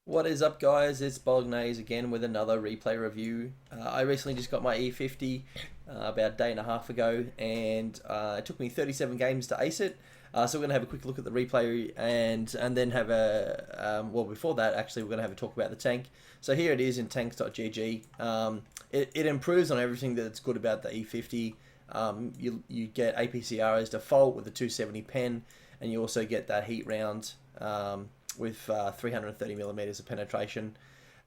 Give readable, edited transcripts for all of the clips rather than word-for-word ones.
What is up, guys? It's Bolagnaise again with another replay review. I recently just got my E50 about a day and a half ago, and it took me 37 games to ace it. So we're going to have a quick look at the replay and then have well, before that, actually, we're going to have a talk about the tank. So here it is in tanks.gg. It improves on everything that's good about the E50. You get APCR as default with the 270 pen, and you also get that heat round with 330 millimeters of penetration.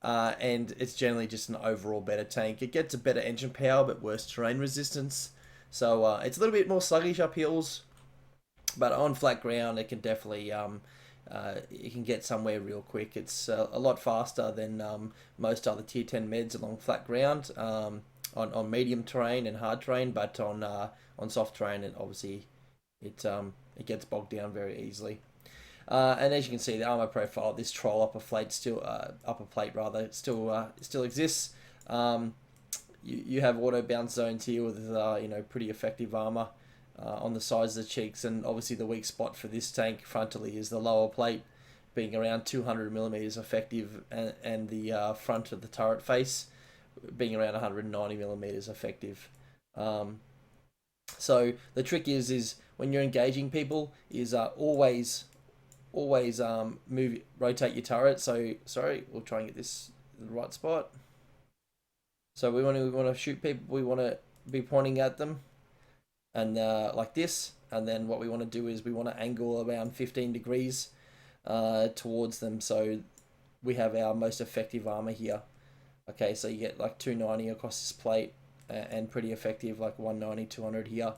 And it's generally just an overall better tank. It gets a better engine power but worse terrain resistance. So it's a little bit more sluggish up hills, but on flat ground it can definitely it can get somewhere real quick. It's a lot faster than most other tier 10 meds along flat ground, on medium terrain and hard terrain, but on soft terrain, and obviously it gets bogged down very easily. And as you can see, the armor profile, this troll upper plate still still exists. You have auto bounce zones here with pretty effective armor on the sides of the cheeks, and obviously the weak spot for this tank frontally is the lower plate being around 200 millimeters effective, and the front of the turret face being around 190 millimeters effective. So the trick is when you're engaging people is always rotate your turret. So sorry, we'll try and get this in the right spot. So we want to shoot people. We want to be pointing at them, and like this. And then what we want to do is we want to angle around 15 degrees towards them, so we have our most effective armor here. Okay, so you get like 290 across this plate, and pretty effective, like 190, 200 here.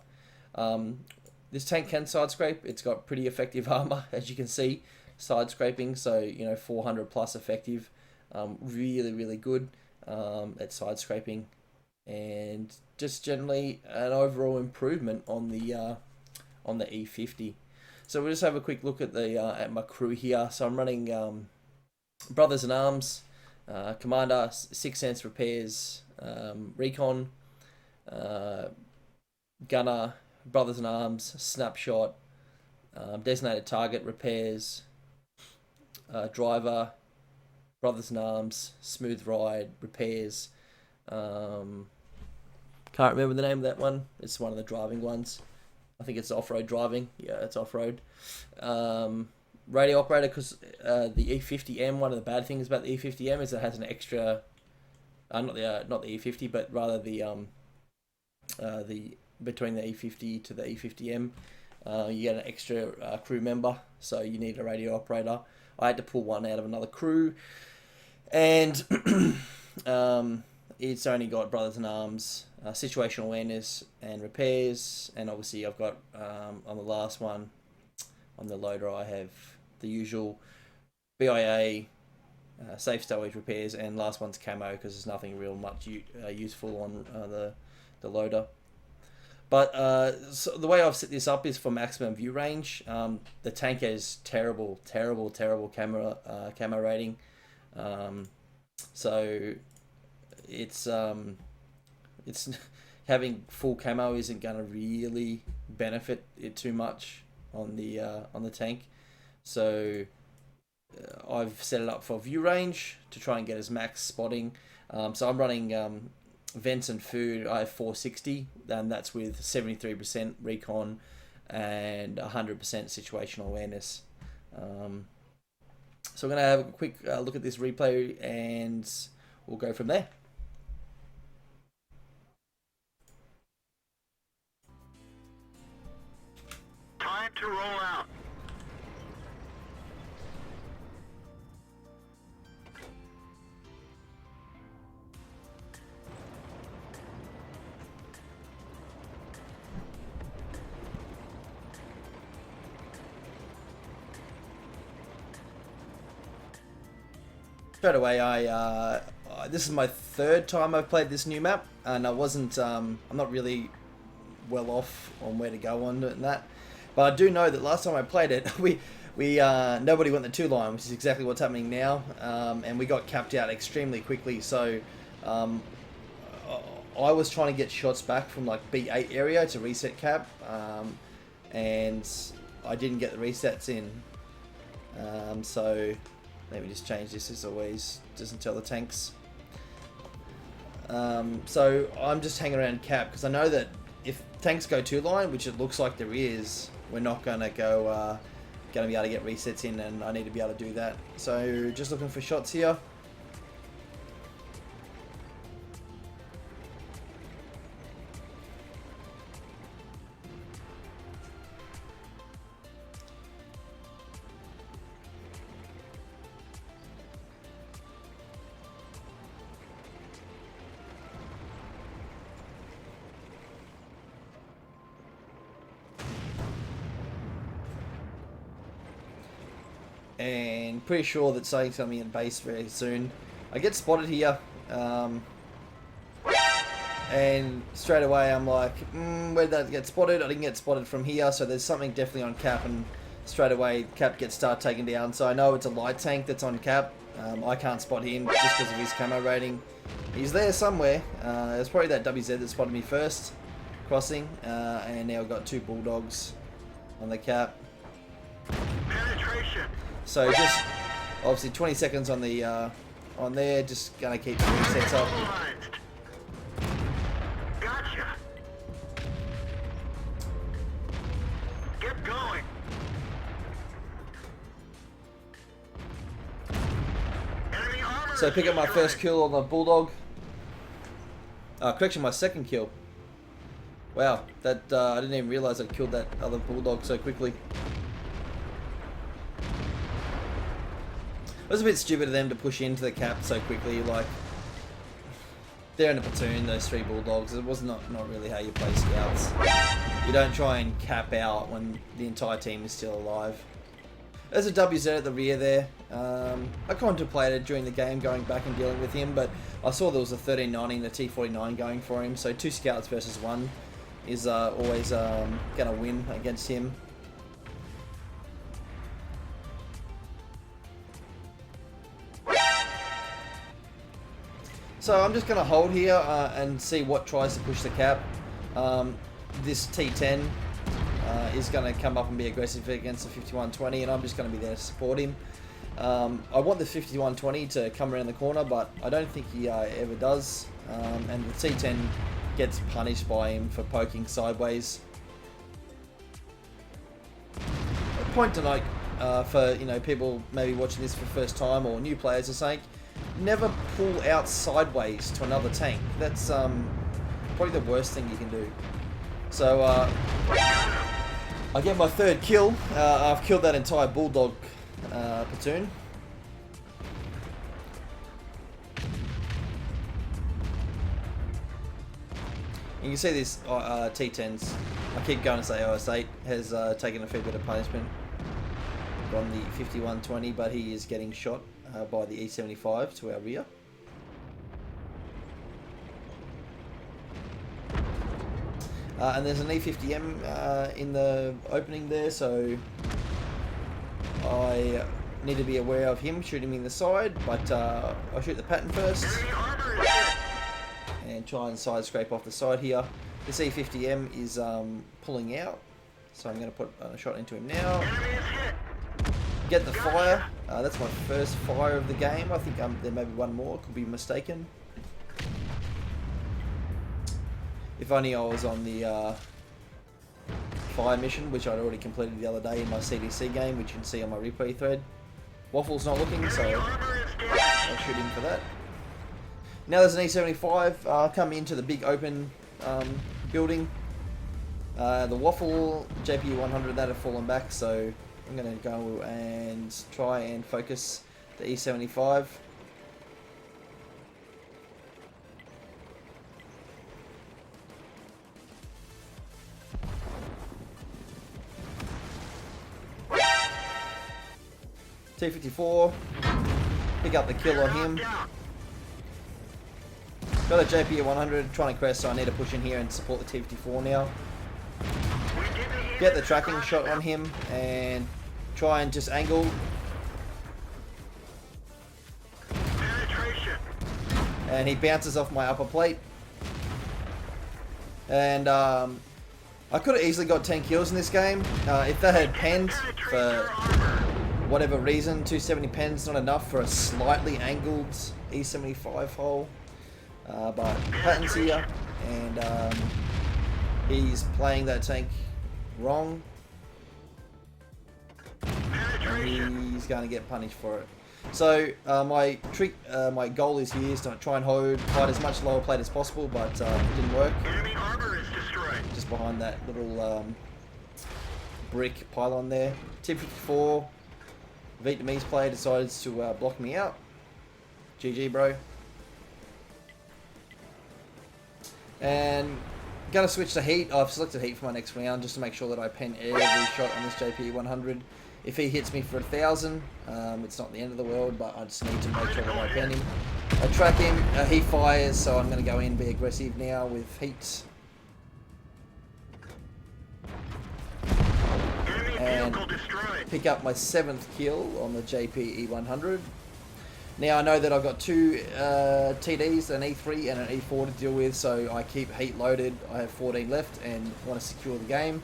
This tank can side scrape. It's got pretty effective armor, as you can see, side scraping. So 400 plus effective, really good at side scraping, and just generally an overall improvement on the E50. So we'll just have a quick look at the at my crew here. So I'm running Brothers in Arms, Commander, 6 Sense Repairs, Recon, Gunner, Brothers in Arms, Snapshot, Designated Target Repairs, Driver, Brothers in Arms, Smooth Ride Repairs. Can't remember the name of that one. It's one of the driving ones. I think it's off-road driving. Yeah, it's off-road. Radio operator, because the E50M, one of the bad things about the E50M is it has an extra, not the E50, but rather the between the E50 to the E50M, you get an extra crew member, so you need a radio operator. I had to pull one out of another crew, and it's only got Brothers in Arms, situational awareness and repairs, and obviously I've got on the last one, on the loader, I have the usual BIA, safe stowage repairs, and last one's camo because there's nothing real much useful on the loader. But so the way I've set this up is for maximum view range. The tank has terrible camo rating. So it's having full camo isn't gonna really benefit it too much on the tank. So I've set it up for view range to try and get as max spotting. So I'm running vents and food. I have 460, and that's with 73% recon and 100% situational awareness. So we're going to have a quick look at this replay, and we'll go from there. Time to roll out. Straight away, this is my third time I've played this new map, and I'm not really well off on where to go on it and that, but I do know that last time I played it, nobody went the 2 line, which is exactly what's happening now, and we got capped out extremely quickly. So I was trying to get shots back from like B8 area to reset cap, and I didn't get the resets in, so Let me just change this as always. Doesn't tell the tanks. So I'm just hanging around cap because I know that if tanks go 2-line, which it looks like there is, we're not gonna go. Gonna be able to get resets in, and I need to be able to do that. So just looking for shots here. And pretty sure that something's coming in base very soon. I get spotted here, and straight away I'm like, where did that get spotted? I didn't get spotted from here, so there's something definitely on cap, and straight away cap gets taken down. So I know it's a light tank that's on cap. I can't spot him just because of his camo rating. He's there somewhere. It's probably that WZ that spotted me first, crossing, and now I've got 2 bulldogs on the cap. Penetration. So just obviously 20 seconds on the on there, just gonna keep the resets up. Gotcha. Get going. Enemy armor. So I pick up my first kill on the bulldog. Correction, my second kill. Wow, that I didn't even realize I killed that other bulldog so quickly. It was a bit stupid of them to push into the cap so quickly. Like, they're in a platoon, those 3 bulldogs. It was not really how you play scouts. You don't try and cap out when the entire team is still alive. There's a WZ at the rear there. I contemplated during the game going back and dealing with him, but I saw there was a 1390 and a T49 going for him. So 2 scouts versus 1 is always going to win against him. So I'm just going to hold here and see what tries to push the cap. This T10 is going to come up and be aggressive against the 5120, and I'm just going to be there to support him. I want the 5120 to come around the corner, but I don't think he ever does. And the T10 gets punished by him for poking sideways. A point to note for people maybe watching this for the first time or new players or something. Never pull out sideways to another tank. That's probably the worst thing you can do. So I get my 3rd kill. I've killed that entire bulldog platoon. You can see this T10s. I keep going to say OS8 has taken a fair bit of punishment from the 5120, but he is getting shot by the E75 to our rear. And there's an E50M in the opening there, so I need to be aware of him shooting me in the side, but I'll shoot the pattern first and try and side scrape off the side here. This E50M is pulling out, so I'm going to put a shot into him now. Get the fire. That's my first fire of the game. I think there may be one more. Could be mistaken. If only I was on the fire mission, which I'd already completed the other day in my CDC game, which you can see on my replay thread. Waffle's not looking, so I'll shoot him for that. Now there's an E75 coming into the big open building. The Waffle JPU 100 that have fallen back, so I'm going to go and try and focus the E75. T54, pick up the kill on him. Got a JPU 100 trying to crest, so I need to push in here and support the T54 now. Get the tracking shot on him and try and just angle. And he bounces off my upper plate. And I could have easily got 10 kills in this game if they had penned for whatever reason, 270 pen's not enough for a slightly angled E75 hole. But Patton's here, and he's playing that tank wrong. And he's going to get punished for it. So my goal is here is to try and hide as much lower plate as possible, but it didn't work. Enemy armor is destroyed. Just behind that little brick pylon there. T54 Vietnamese player decides to block me out. GG, bro. And gonna switch to heat. I've selected heat for my next round just to make sure that I pen every shot on this JP 100. If he hits me for 1,000, it's not the end of the world, but I just need to make sure that I pen him. I track him, he fires, so I'm going to go in and be aggressive now with heat. And pick up my 7th kill on the JP E100. Now I know that I've got 2 TDs, an E3 and an E4 to deal with, so I keep heat loaded. I have 14 left and want to secure the game.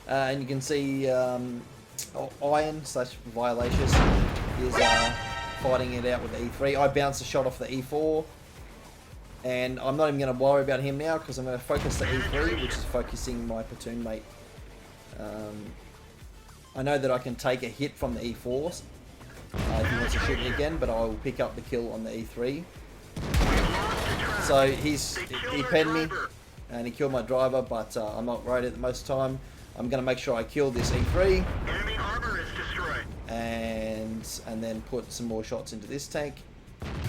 And you can see Iron / Violacious is fighting it out with the E3. I bounced a shot off the E4, and I'm not even going to worry about him now because I'm going to focus the E3, which is focusing my platoon mate. I know that I can take a hit from the E4 if he wants to shoot me again, but I will pick up the kill on the E3. So he penned me and he killed my driver, but I'm not worried at the most time. I'm going to make sure I kill this E3 Enemy armor is destroyed. and then put some more shots into this tank. Enemy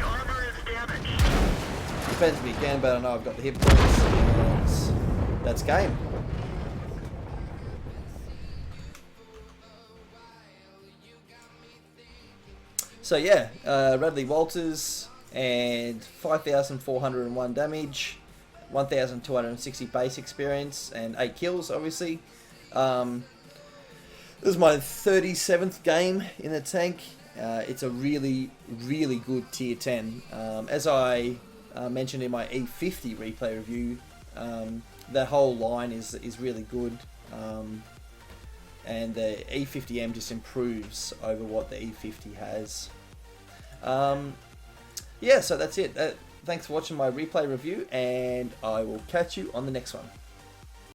armor is damaged. Depends me again, but I know I've got the hit points, and that's game. So yeah, Radley Walters and 5,401 damage. 1,260 base experience and 8 kills, obviously. This is my 37th game in the tank. It's a really, really good tier 10. As I mentioned in my E50 replay review, that whole line is really good. And the E50M just improves over what the E50 has. Yeah, so that's it. Thanks for watching my replay review, and I will catch you on the next one.